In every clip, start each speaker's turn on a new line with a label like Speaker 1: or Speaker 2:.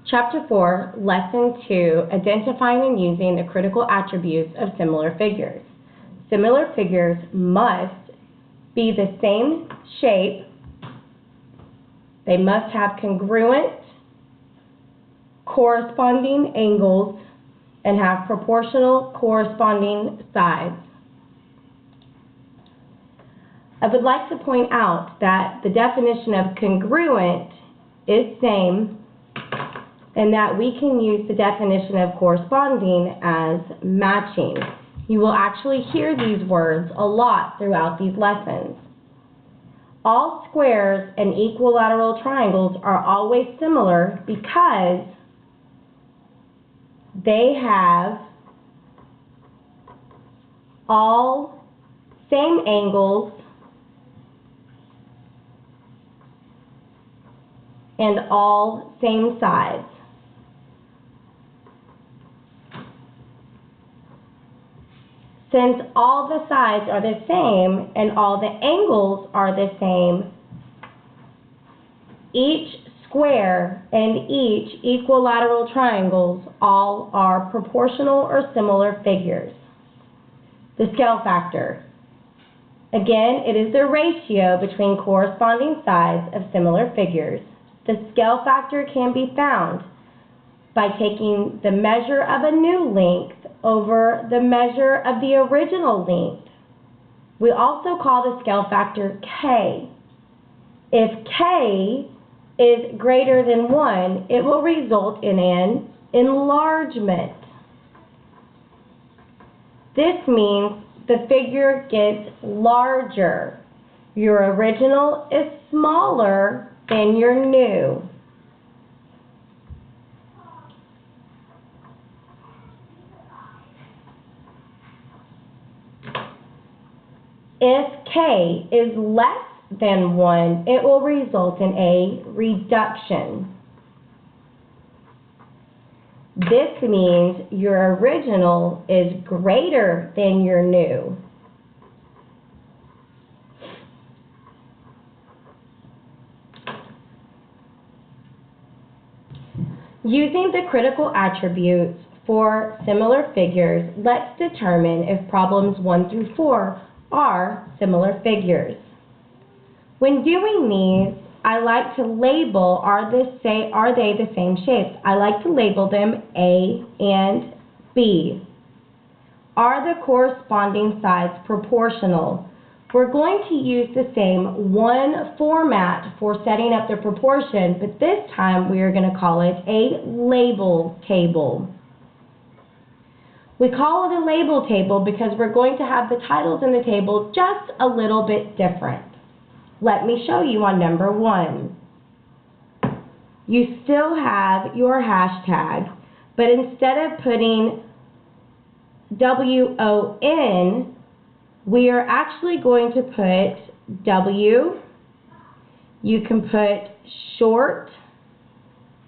Speaker 1: Chapter 4, Lesson 2, Identifying and Using the Critical Attributes of Similar Figures. Similar figures must be the same shape. They must have congruent, corresponding angles, and have proportional corresponding sides. I would like to point out that the definition of congruent is same, and that we can use the definition of corresponding as matching. You will actually hear these words a lot throughout these lessons. All squares and equilateral triangles are always similar because they have all same angles and all same sides. Since all the sides are the same and all the angles are the same, each square and each equilateral triangles all are proportional or similar figures. The scale factor. Again, it is the ratio between corresponding sides of similar figures. The scale factor can be found by taking the measure of a new length over the measure of the original length. We also call the scale factor K. If K is greater than 1, it will result in an enlargement. This means the figure gets larger. Your original is smaller than your new. If K is less than 1, it will result in a reduction. This means your original is greater than your new. Using the critical attributes for similar figures, let's determine if problems 1 through 4 are similar figures. When doing these, I like to label, are they the same shapes? I like to label them A and B. Are the corresponding sides proportional? We're going to use the same one format for setting up the proportion, but this time we are going to call it a label table. We call it a label table because we're going to have the titles in the table just a little bit different. Let me show you on number 1. You still have your hashtag, but instead of putting WON, we are actually going to put W. You can put short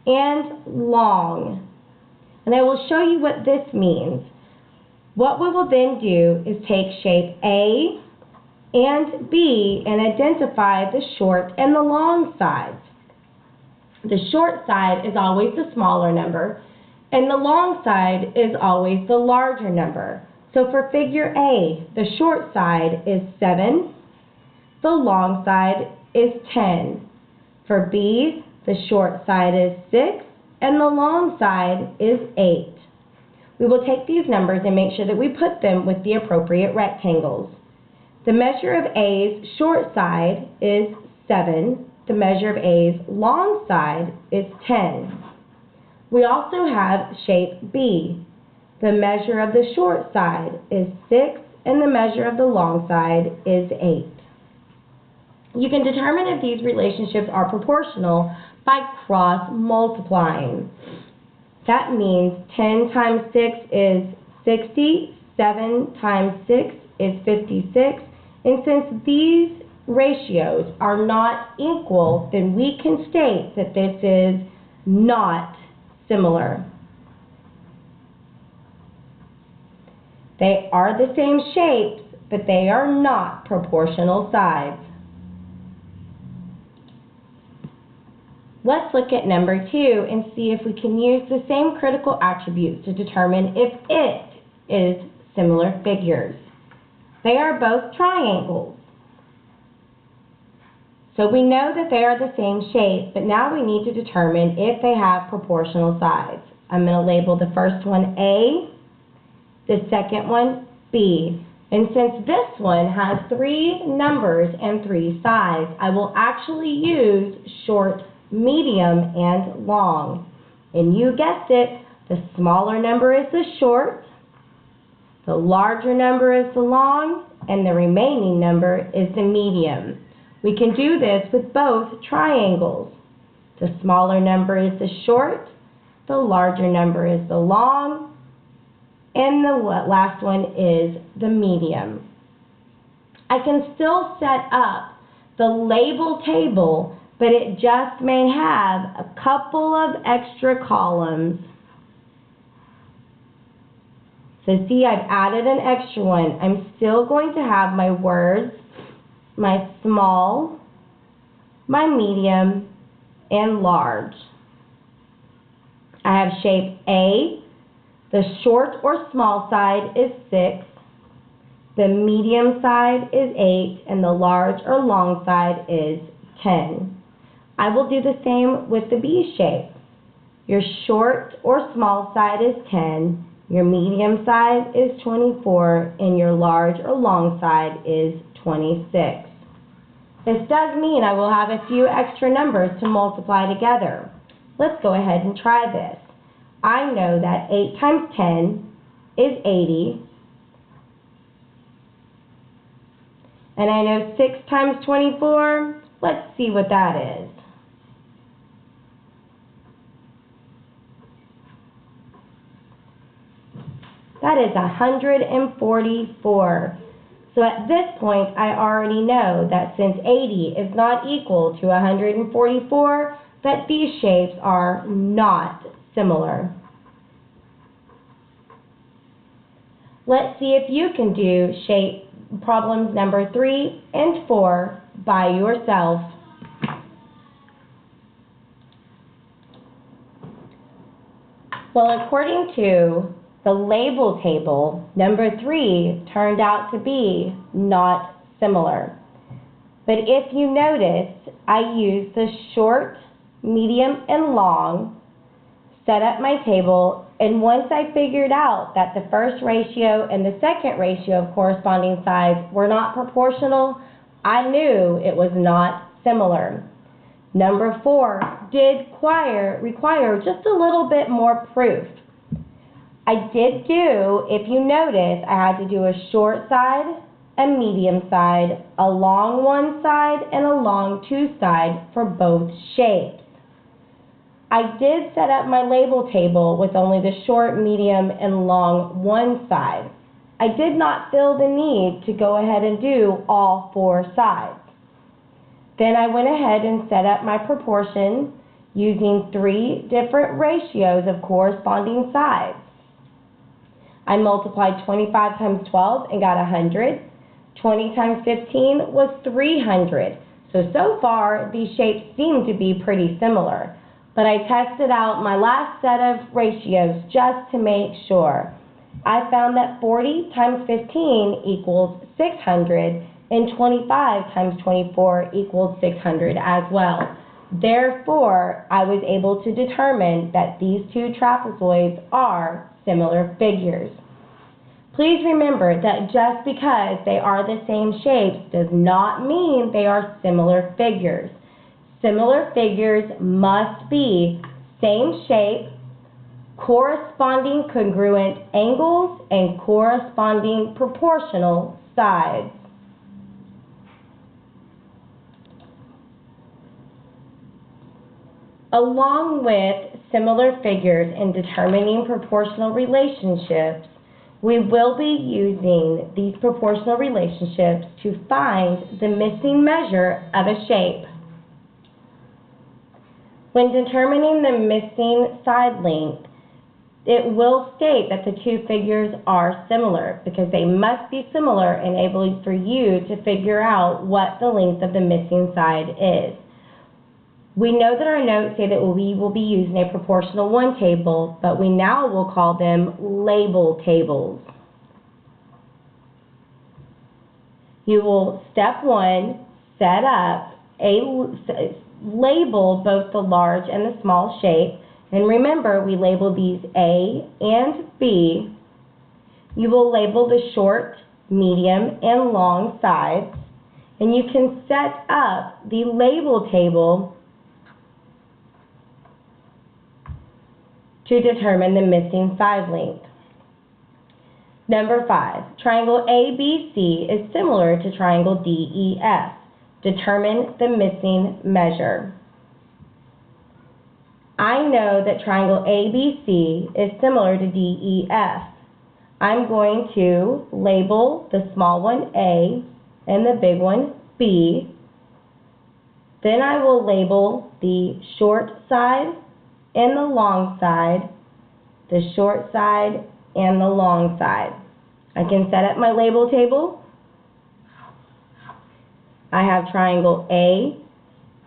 Speaker 1: and long. And I will show you what this means. What we will then do is take shape A and B and identify the short and the long sides. The short side is always the smaller number, and the long side is always the larger number. So for figure A, the short side is 7, the long side is 10. For B, the short side is 6, and the long side is 8. We will take these numbers and make sure that we put them with the appropriate rectangles. The measure of A's short side is 7. The measure of A's long side is 10. We also have shape B. The measure of the short side is 6, and the measure of the long side is 8. You can determine if these relationships are proportional by cross-multiplying. That means 10 times 6 is 60, 7 times 6 is 56, and since these ratios are not equal, then we can state that this is not similar. They are the same shapes, but they are not proportional sides. Let's look at number 2 and see if we can use the same critical attributes to determine if it is similar figures. They are both triangles. So we know that they are the same shape, but now we need to determine if they have proportional sides. I'm going to label the first one A, the second one B. And since this one has 3 numbers and 3 sides, I will actually use short, medium, and long. And you guessed it, the smaller number is the short, the larger number is the long, and the remaining number is the medium. We can do this with both triangles. The smaller number is the short, the larger number is the long, and the last one is the medium. I can still set up the label table, but it just may have a couple of extra columns. So see, I've added an extra one. I'm still going to have my words, my small, my medium, and large. I have shape A. The short or small side is 6. The medium side is 8. And the large or long side is 10. I will do the same with the B shape. Your short or small side is 10. Your medium side is 24. And your large or long side is 26. This does mean I will have a few extra numbers to multiply together. Let's go ahead and try this. I know that 8 times 10 is 80. And I know 6 times 24, let's see what that is. That is 144. So at this point, I already know that since 80 is not equal to 144, that these shapes are not similar. Let's see if you can do shape problems number 3 and 4 by yourself. Well, according to the label table, number 3 turned out to be not similar. But if you notice, I used the short, medium, and long, set up my table, and once I figured out that the first ratio and the second ratio of corresponding sides were not proportional, I knew it was not similar. Number 4 did require just a little bit more proof. I did do, if you notice, I had to do a short side, a medium side, a long one side, and a long two side for both shapes. I did set up my label table with only the short, medium, and long one side. I did not feel the need to go ahead and do all 4 sides. Then I went ahead and set up my proportion using 3 different ratios of corresponding sides. I multiplied 25 times 12 and got 100. 20 times 15 was 300. So far, these shapes seem to be pretty similar. But I tested out my last set of ratios just to make sure. I found that 40 times 15 equals 600, and 25 times 24 equals 600 as well. Therefore, I was able to determine that these 2 trapezoids are similar figures. Please remember that just because they are the same shapes does not mean they are similar figures. Similar figures must be same shape, corresponding congruent angles, and corresponding proportional sides. Along with similar figures in determining proportional relationships, we will be using these proportional relationships to find the missing measure of a shape. When determining the missing side length, it will state that the 2 figures are similar because they must be similar and able for you to figure out what the length of the missing side is. We know that our notes say that we will be using a proportional 1 table, but we now will call them label tables. You will, step 1, set up label both the large and the small shape. And remember, we label these A and B. You will label the short, medium, and long sides. And you can set up the label table to determine the missing side length. Number 5, triangle ABC is similar to triangle DEF. Determine the missing measure. I know that triangle ABC is similar to DEF. I'm going to label the small one A and the big one B. Then I will label the short side and the long side, the short side and the long side. I can set up my label table. I have triangle A,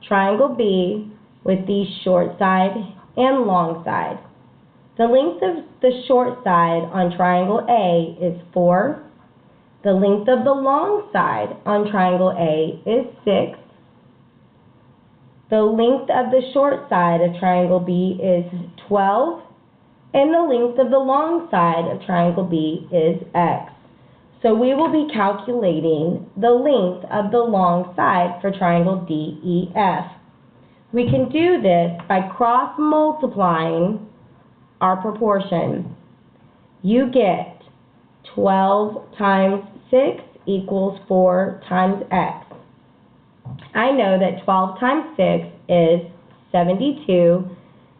Speaker 1: triangle B with the short side and long side. The length of the short side on triangle A is 4. The length of the long side on triangle A is 6. The length of the short side of triangle B is 12. And the length of the long side of triangle B is X. So we will be calculating the length of the long side for triangle DEF. We can do this by cross-multiplying our proportion. You get 12 times 6 equals 4 times X. I know that 12 times 6 is 72,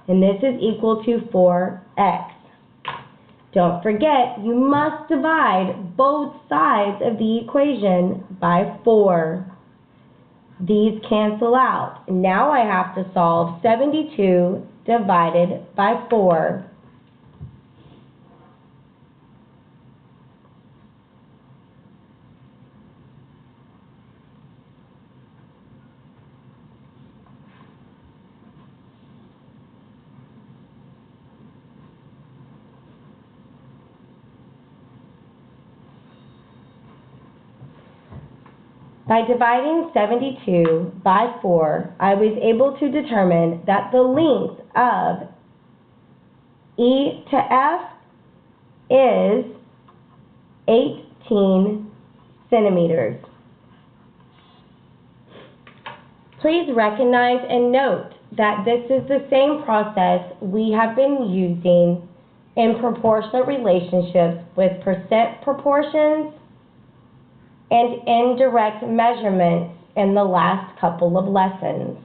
Speaker 1: and this is equal to 4X. Don't forget, you must divide both sides of the equation by 4. These cancel out. Now I have to solve 72 divided by 4. By dividing 72 by 4, I was able to determine that the length of E to F is 18 centimeters. Please recognize and note that this is the same process we have been using in proportional relationships with percent proportions and indirect measurements in the last couple of lessons.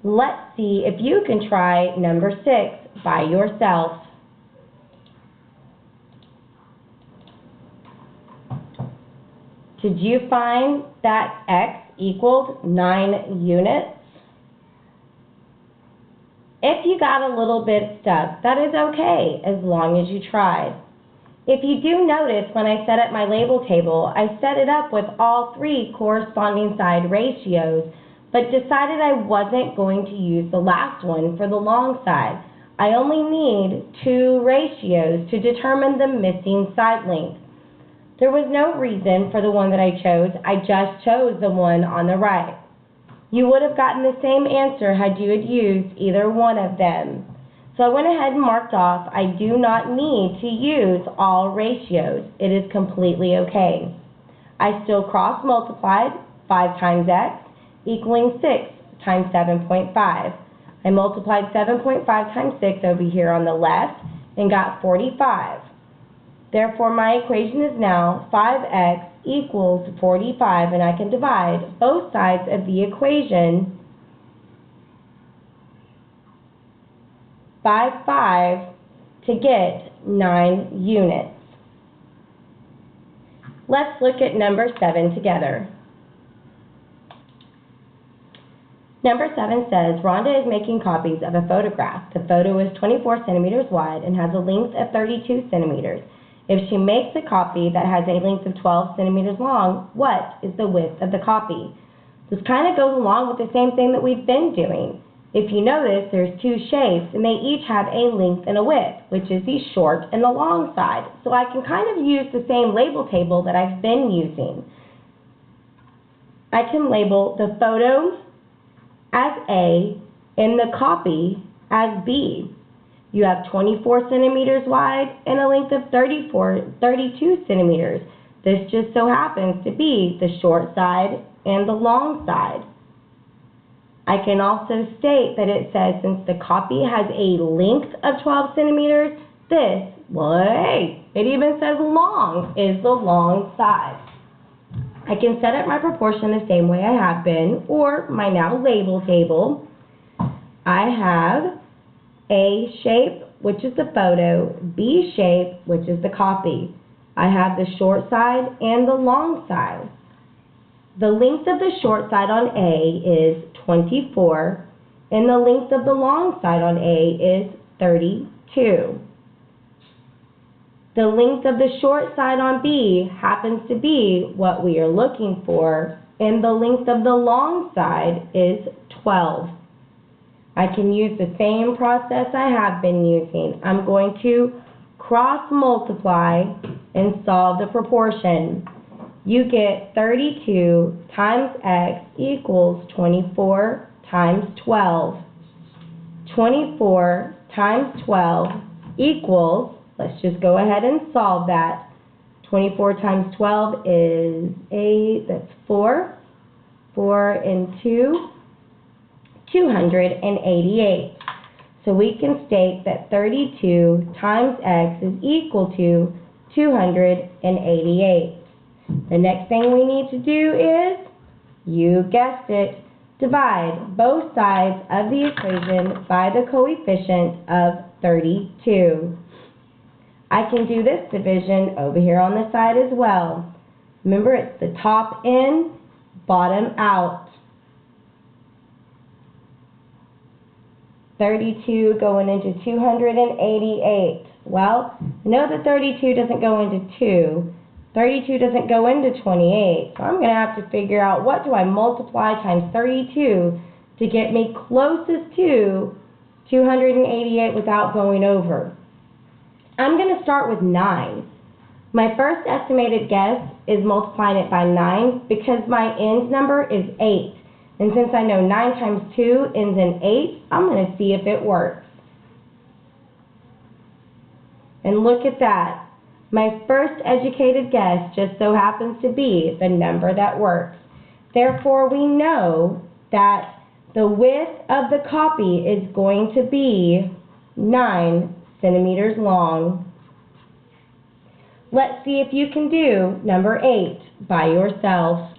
Speaker 1: Let's see if you can try number 6 by yourself. Did you find that X equaled 9 units? If you got a little bit stuck, that is okay, as long as you tried. If you do notice, when I set up my label table, I set it up with all 3 corresponding side ratios, but decided I wasn't going to use the last one for the long side. I only need 2 ratios to determine the missing side length. There was no reason for the one that I chose. I just chose the one on the right. You would have gotten the same answer had you had used either one of them. So I went ahead and marked off, I do not need to use all ratios. It is completely okay. I still cross-multiplied 5 times X, equaling 6 times 7.5. I multiplied 7.5 times 6 over here on the left and got 45. Therefore, my equation is now 5X equals 45, and I can divide both sides of the equation by 5 to get 9 units. Let's look at number 7 together. Number 7 says, Rhonda is making copies of a photograph. The photo is 24 centimeters wide and has a length of 32 centimeters. If she makes a copy that has a length of 12 centimeters long, what is the width of the copy? This kind of goes along with the same thing that we've been doing. If you notice, there's two shapes, and they each have a length and a width, which is the short and the long side. So I can kind of use the same label table that I've been using. I can label the photo as A and the copy as B. You have 24 centimeters wide and a length of 32 centimeters. This just so happens to be the short side and the long side. I can also state that it says since the copy has a length of 12 centimeters, it even says long is the long side. I can set up my proportion the same way I have been, or my now label table. I have A shape, which is the photo, B shape, which is the copy. I have the short side and the long side. The length of the short side on A is 24, and the length of the long side on A is 32. The length of the short side on B happens to be what we are looking for, and the length of the long side is 12. I can use the same process I have been using. I'm going to cross multiply and solve the proportion. You get 32 times x equals 24 times 12. 24 times 12 equals, let's just go ahead and solve that. 24 times 12 is 8, that's 4. 4 and 2, 288. So we can state that 32 times x is equal to 288. The next thing we need to do is, you guessed it, divide both sides of the equation by the coefficient of 32. I can do this division over here on the side as well. Remember, it's the top in, bottom out. 32 going into 288. Well, I know that 32 doesn't go into 2. 32 doesn't go into 28. So I'm going to have to figure out what do I multiply times 32 to get me closest to 288 without going over. I'm going to start with 9. My first estimated guess is multiplying it by 9 because my end number is 8. And since I know 9 times 2 ends in 8, I'm going to see if it works. And look at that. My first educated guess just so happens to be the number that works. Therefore, we know that the width of the copy is going to be 9 centimeters long. Let's see if you can do number 8 by yourself.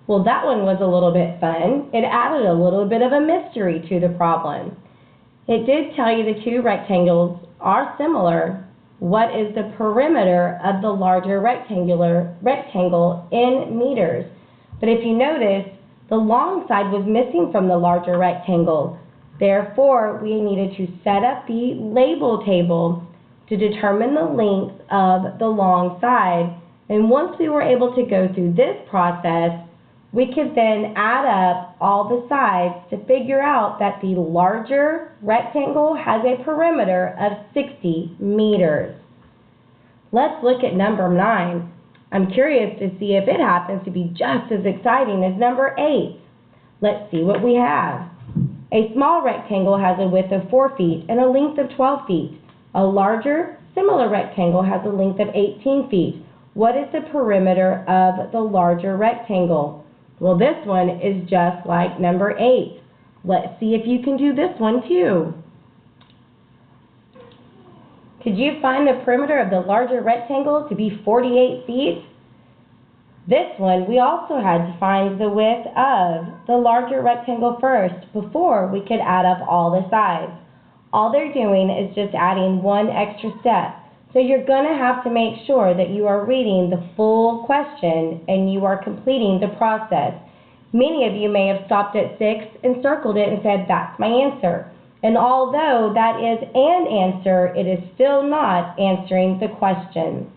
Speaker 1: Well, that one was a little bit fun. It added a little bit of a mystery to the problem. It did tell you the two rectangles are similar. What is the perimeter of the larger rectangle in meters? But if you notice, the long side was missing from the larger rectangle. Therefore, we needed to set up the label table to determine the length of the long side. And once we were able to go through this process, we could then add up all the sides to figure out that the larger rectangle has a perimeter of 60 meters. Let's look at number 9. I'm curious to see if it happens to be just as exciting as number 8. Let's see what we have. A small rectangle has a width of 4 feet and a length of 12 feet. A larger, similar rectangle has a length of 18 feet. What is the perimeter of the larger rectangle? Well, this one is just like number 8. Let's see if you can do this one too. Could you find the perimeter of the larger rectangle to be 48 feet? This one, we also had to find the width of the larger rectangle first before we could add up all the sides. All they're doing is just adding one extra step. So you're going to have to make sure that you are reading the full question and you are completing the process. Many of you may have stopped at 6 and circled it and said, that's my answer. And although that is an answer, it is still not answering the question.